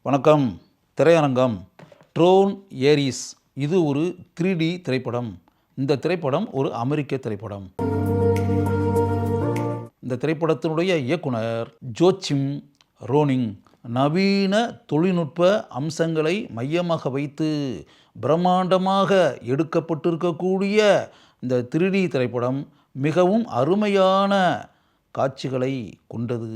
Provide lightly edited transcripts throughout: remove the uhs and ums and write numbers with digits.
வணக்கம். திரையரங்கம் drone Aries. இது ஒரு 3D திரைப்படம். இந்த திரைப்படம் ஒரு அமெரிக்க திரைப்படம். இந்த திரைப்படத்தினுடைய இயக்குனர் ஜோச்சிம் ரோனிங். நவீன தொழில்நுட்ப அம்சங்களை மையமாக வைத்து பிரம்மாண்டமாக எடுக்கப்பட்டிருக்கக்கூடிய இந்த 3D திரைப்படம் மிகவும் அருமையான காட்சிகளை கொண்டது.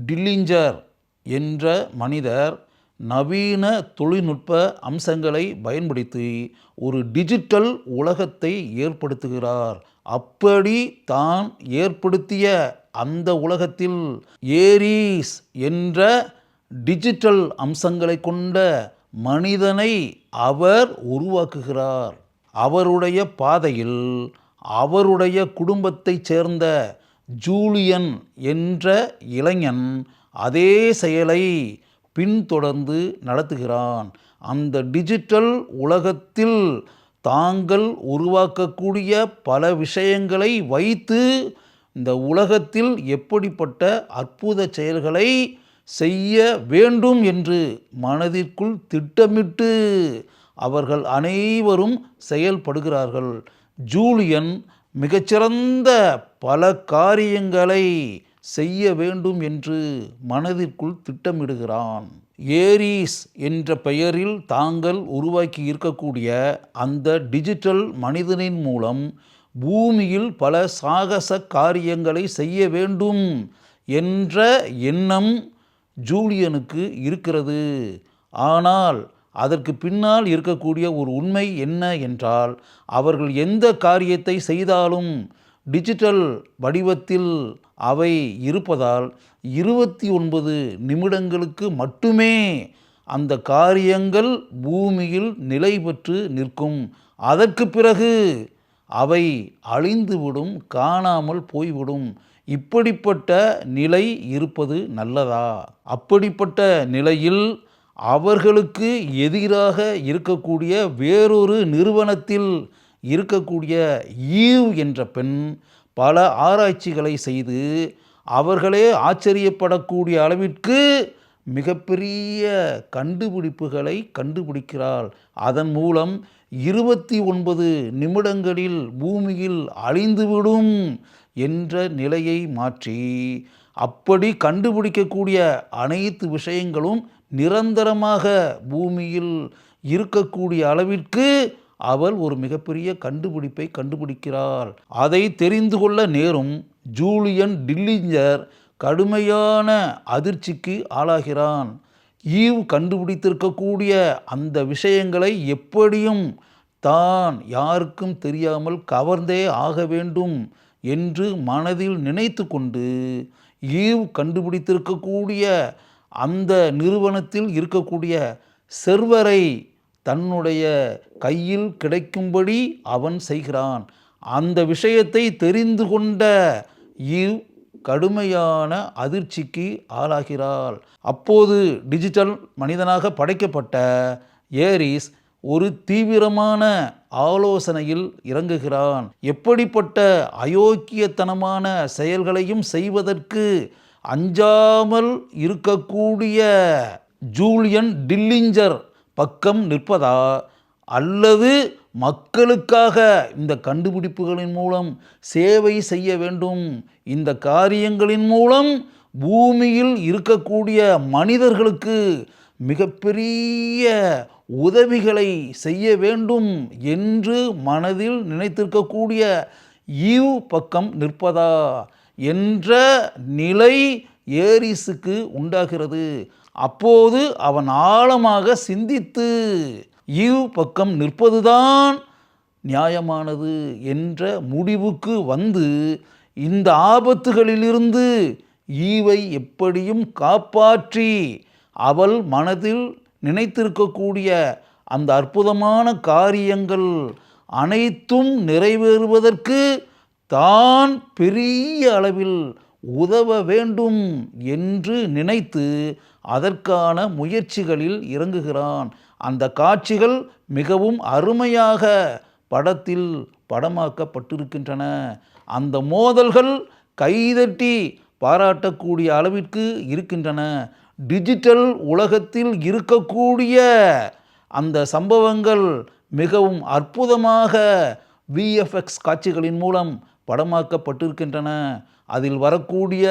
டில்லிஞ்சர் என்ற மனிதர் நவீன தொழில்நுட்ப அம்சங்களை பயன்படுத்தி ஒரு டிஜிட்டல் உலகத்தை ஏற்படுத்துகிறார். அப்படி தான் ஏற்படுத்திய அந்த உலகத்தில் ஏரிஸ் என்ற டிஜிட்டல் அம்சங்களை கொண்ட மனிதனை அவர் உருவாக்குகிறார். அவருடைய பாதையில் அவருடைய குடும்பத்தைச் சேர்ந்த ஜூலியன் என்ற இளைஞன் அதே செயலை பின்தொடர்ந்து நடத்துகிறான். அந்த டிஜிட்டல் உலகத்தில் தாங்கள் உருவாக்கக்கூடிய பல விஷயங்களை வைத்து இந்த உலகத்தில் எப்படிப்பட்ட அற்புத செயல்களை செய்ய வேண்டும் என்று மனதிற்குள் திட்டமிட்டு அவர்கள் அனைவரும் செயல்படுகிறார்கள். ஜூலியன் மிகச்சிறந்த பல காரியங்களை செய்ய வேண்டும் என்று மனதிற்குள் திட்டமிடுகிறான். ஏரிஸ் என்ற பெயரில் தாங்கள் உருவாக்கி இருக்கக்கூடிய அந்த டிஜிட்டல் மனிதனின் மூலம் பூமியில் பல சாகச காரியங்களை செய்ய வேண்டும் என்ற எண்ணம் ஜூலியனுக்கு இருக்கிறது. ஆனால் அதற்கு பின்னால் இருக்கக்கூடிய ஒரு உண்மை என்ன என்றால், அவர்கள் எந்த காரியத்தை செய்தாலும் டிஜிட்டல் வடிவத்தில் அவை இருப்பதால் 29 நிமிடங்களுக்கு மட்டுமே அந்த காரியங்கள் பூமியில் நிலை பெற்று நிற்கும். அதற்கு பிறகு அவை அழிந்துவிடும், காணாமல் போய்விடும். இப்படிப்பட்ட நிலை இருப்பது நல்லதா? அப்படிப்பட்ட நிலையில் அவர்களுக்கு எதிராக இருக்கக்கூடிய வேறொரு நிறுவனத்தில் இருக்கக்கூடிய ஈவ் என்ற பெண் பல ஆராய்ச்சிகளை செய்து அவர்களே ஆச்சரியப்படக்கூடிய அளவிற்கு மிகப்பெரிய கண்டுபிடிப்புகளை கண்டுபிடிக்கிறாள். அதன் மூலம் 29 நிமிடங்களில் பூமியில் அழிந்துவிடும் என்ற நிலையை மாற்றி, அப்படி கண்டுபிடிக்கக்கூடிய அனைத்து விஷயங்களும் நிரந்தரமாக பூமியில் இருக்கக்கூடிய அளவிற்கு அவள் ஒரு மிகப்பெரிய கண்டுபிடிப்பை கண்டுபிடிக்கிறாள். அதை தெரிந்து கொள்ள நேரும் ஜூலியன் டில்லிஞ்சர் கடுமையான அதிர்ச்சிக்கு ஆளாகிறான். ஈவ் கண்டுபிடித்திருக்கக்கூடிய அந்த விஷயங்களை எப்படியும் தான் யாருக்கும் தெரியாமல் கவர்ந்தே ஆக வேண்டும் என்று மனதில் நினைத்து கொண்டு ஈவ் கண்டுபிடித்திருக்கக்கூடிய அந்த நிறுவனத்தில் இருக்கக்கூடிய செர்வரை தன்னுடைய கையில் கிடைக்கும்படி அவன் செய்கிறான். அந்த விஷயத்தை தெரிந்து கொண்ட ஈவ் கடுமையான அதிர்ச்சிக்கு ஆளாகிறாள். அப்போது டிஜிட்டல் மனிதனாக படைக்கப்பட்ட ஏரிஸ் ஒரு தீவிரமான ஆலோசனையில் இறங்குகிறான். எப்படிப்பட்ட அயோக்கியத்தனமான செயல்களையும் செய்வதற்கு அஞ்சாமல் இருக்கக்கூடிய ஜூலியன் டில்லிஞ்சர் பக்கம் நிற்பதா, அல்லது மக்களுக்காக இந்த கண்டுபிடிப்புகளின் மூலம் சேவை செய்ய வேண்டும், இந்த காரியங்களின் மூலம் பூமியில் இருக்கக்கூடிய மனிதர்களுக்கு மிகப்பெரிய உதவிகளை செய்ய வேண்டும் என்று மனதில் நினைத்திருக்கக்கூடிய ஈவ் பக்கம் நிற்பதா என்ற நிலை ஏரிஸுக்கு உண்டாகிறது. அப்போது அவன் ஆழமாக சிந்தித்து ஈவ் பக்கம் நிற்பதுதான் நியாயமானது என்ற முடிவுக்கு வந்து இந்த ஆபத்துகளிலிருந்து ஈவை எப்படியும் காப்பாற்றி அவள் மனதில் நினைத்திருக்கக்கூடிய அந்த அற்புதமான காரியங்கள் அனைத்தும் நிறைவேறுவதற்கு தான் பெரிய அளவில் உதவ வேண்டும் என்று நினைத்து அதற்கான முயற்சிகளில் இறங்குகிறான். அந்த காட்சிகள் மிகவும் அருமையாக படத்தில் படமாக்கப்பட்டிருக்கின்றன. அந்த மோதல்கள் கைதட்டி பாராட்டக்கூடிய அளவிற்கு இருக்கின்றன. டிஜிட்டல் உலகத்தில் இருக்கக்கூடிய அந்த சம்பவங்கள் மிகவும் அற்புதமாக விஎஃப்எக்ஸ் காட்சிகளின் மூலம் படமாக்கப்பட்டிருக்கின்றன. அதில் வரக்கூடிய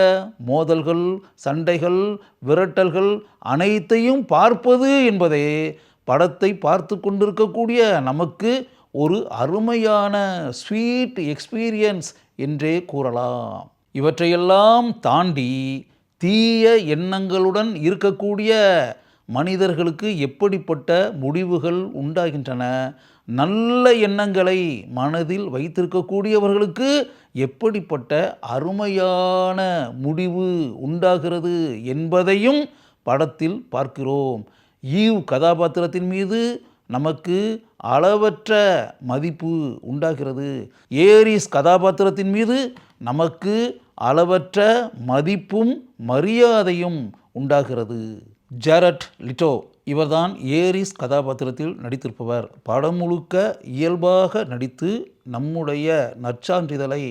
மோதல்கள், சண்டைகள், விரட்டல்கள் அனைத்தையும் பார்ப்பது என்பதே படத்தை பார்த்து கொண்டிருக்கக்கூடிய நமக்கு ஒரு அருமையான ஸ்வீட் எக்ஸ்பீரியன்ஸ் என்றே கூறலாம். இவற்றையெல்லாம் தாண்டி தீய எண்ணங்களுடன் இருக்கக்கூடிய மனிதர்களுக்கு எப்படிப்பட்ட முடிவுகள் உண்டாகின்றன, நல்ல எண்ணங்களை மனதில் வைத்திருக்கக்கூடியவர்களுக்கு எப்படிப்பட்ட அருமையான முடிவு உண்டாகிறது என்பதையும் படத்தில் பார்க்கிறோம். ஈவ் கதாபாத்திரத்தின் மீது நமக்கு அளவற்ற மதிப்பு உண்டாகிறது. ஏரிஸ் கதாபாத்திரத்தின் மீது நமக்கு அளவற்ற மதிப்பும் மரியாதையும் உண்டாகிறது. ஜாரட் லிட்டோ இவர்தான் ஏரிஸ் கதாபாத்திரத்தில் நடித்திருப்பவர். படம் முழுக்க இயல்பாக நடித்து நம்முடைய நற்சான்றிதழை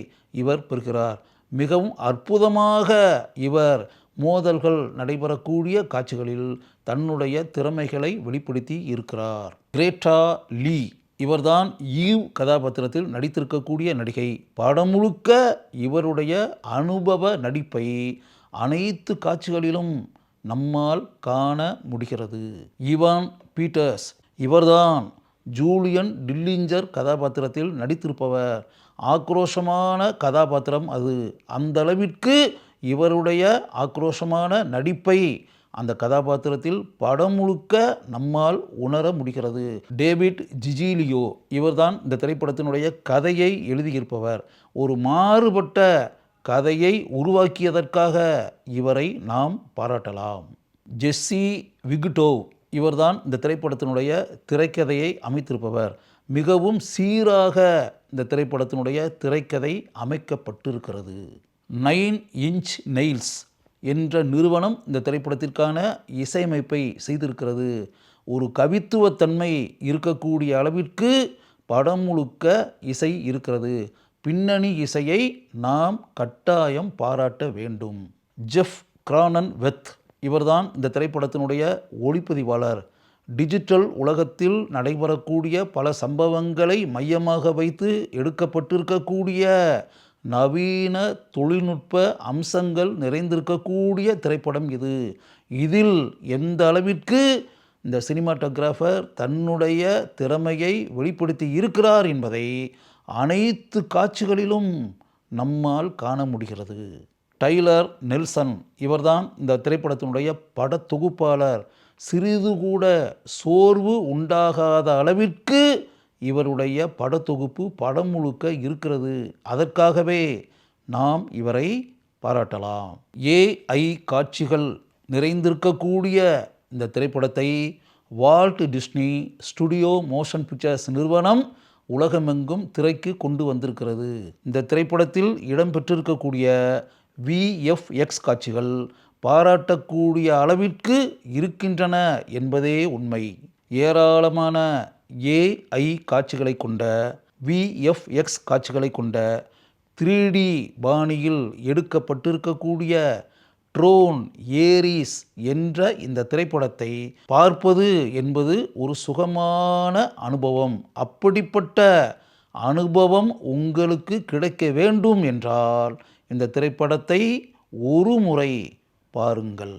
இவர் பெறுகிறார். மிகவும் அற்புதமாக இவர் மோதல்கள் நடைபெறக்கூடிய காட்சிகளில் தன்னுடைய திறமைகளை வெளிப்படுத்தி இருக்கிறார். கிரேட்டா லீ இவர்தான் ஈவ் கதாபாத்திரத்தில் நடித்திருக்கக்கூடிய நடிகை. படம் முழுக்க இவருடைய அனுபவ நடிப்பை அனைத்து காட்சிகளிலும் நம்மால் காண முடிகிறது. இவான் பீட்டர்ஸ் இவர்தான் ஜூலியன் டில்லிஞ்சர் கதாபாத்திரத்தில் நடித்திருப்பவர். ஆக்ரோஷமான கதாபாத்திரம் அது. அந்த அளவிற்கு இவருடைய ஆக்ரோஷமான நடிப்பை அந்த கதாபாத்திரத்தில் படம் முழுக்க நம்மால் உணர முடிகிறது. டேவிட் ஜிஜிலியோ இவர்தான் இந்த திரைப்படத்தினுடைய கதையை எழுதியிருப்பவர். ஒரு மாறுபட்ட கதையை உருவாக்கியதற்காக இவரை நாம் பாராட்டலாம். ஜெஸ்ஸி விகுடோவ் இவர்தான் இந்த திரைப்படத்தினுடைய திரைக்கதையை அமைத்திருப்பவர். மிகவும் சீராக இந்த திரைப்படத்தினுடைய திரைக்கதை அமைக்கப்பட்டிருக்கிறது. 9 இன்ச் நெயில்ஸ் என்ற நிறுவனம் இந்த திரைப்படத்திற்கான இசையமைப்பை செய்திருக்கிறது. ஒரு கவித்துவத்தன்மை இருக்கக்கூடிய அளவிற்கு படம் முழுக்க இசை இருக்கிறது. பின்னணி இசையை நாம் கட்டாயம் பாராட்ட வேண்டும். ஜெஃப் கிரானன்வெத் இவர்தான் இந்த திரைப்படத்தினுடைய ஒளிப்பதிவாளர். டிஜிட்டல் உலகத்தில் நடைபெறக்கூடிய பல சம்பவங்களை மையமாக வைத்து எடுக்கப்பட்டிருக்கக்கூடிய நவீன தொழில்நுட்ப அம்சங்கள் நிறைந்திருக்கக்கூடிய திரைப்படம் இது. இதில் எந்த அளவிற்கு இந்த சினிமாட்டோகிராஃபர் தன்னுடைய திறமையை வெளிப்படுத்தி இருக்கிறார் என்பதை அனைத்து காட்சிகளிலும் நம்மால் காண முடிகிறது. டைலர் நெல்சன் இவர்தான் இந்த திரைப்படத்தினுடைய படத்தொகுப்பாளர். சிறிது கூட சோர்வு உண்டாகாத அளவிற்கு இவருடைய படத்தொகுப்பு படம் முழுக்க இருக்கிறது. அதற்காகவே நாம் இவரை பாராட்டலாம். ஏஐ காட்சிகள் நிறைந்திருக்கக்கூடிய இந்த திரைப்படத்தை Walt Disney studio motion pictures நிறுவனம் உலகமெங்கும் திரைக்கு கொண்டு வந்திருக்கிறது. இந்த திரைப்படத்தில் இடம்பெற்றிருக்கக்கூடிய விஎஃப்எக்ஸ் காட்சிகள் பாராட்டக்கூடிய அளவிற்கு இருக்கின்றன என்பதே உண்மை. ஏராளமான ஏஐ காட்சிகளை கொண்ட விஎஃப்எக்ஸ் காட்சிகளை கொண்ட 3D பாணியில் எடுக்கப்பட்டிருக்கக்கூடிய ட்ரோன் ஏரிஸ் என்ற இந்த திரைப்படத்தை பார்ப்பது என்பது ஒரு சுகமான அனுபவம். அப்படிப்பட்ட அனுபவம் உங்களுக்கு கிடைக்க வேண்டும் என்றால் இந்த திரைப்படத்தை ஒரு முறை பாருங்கள்.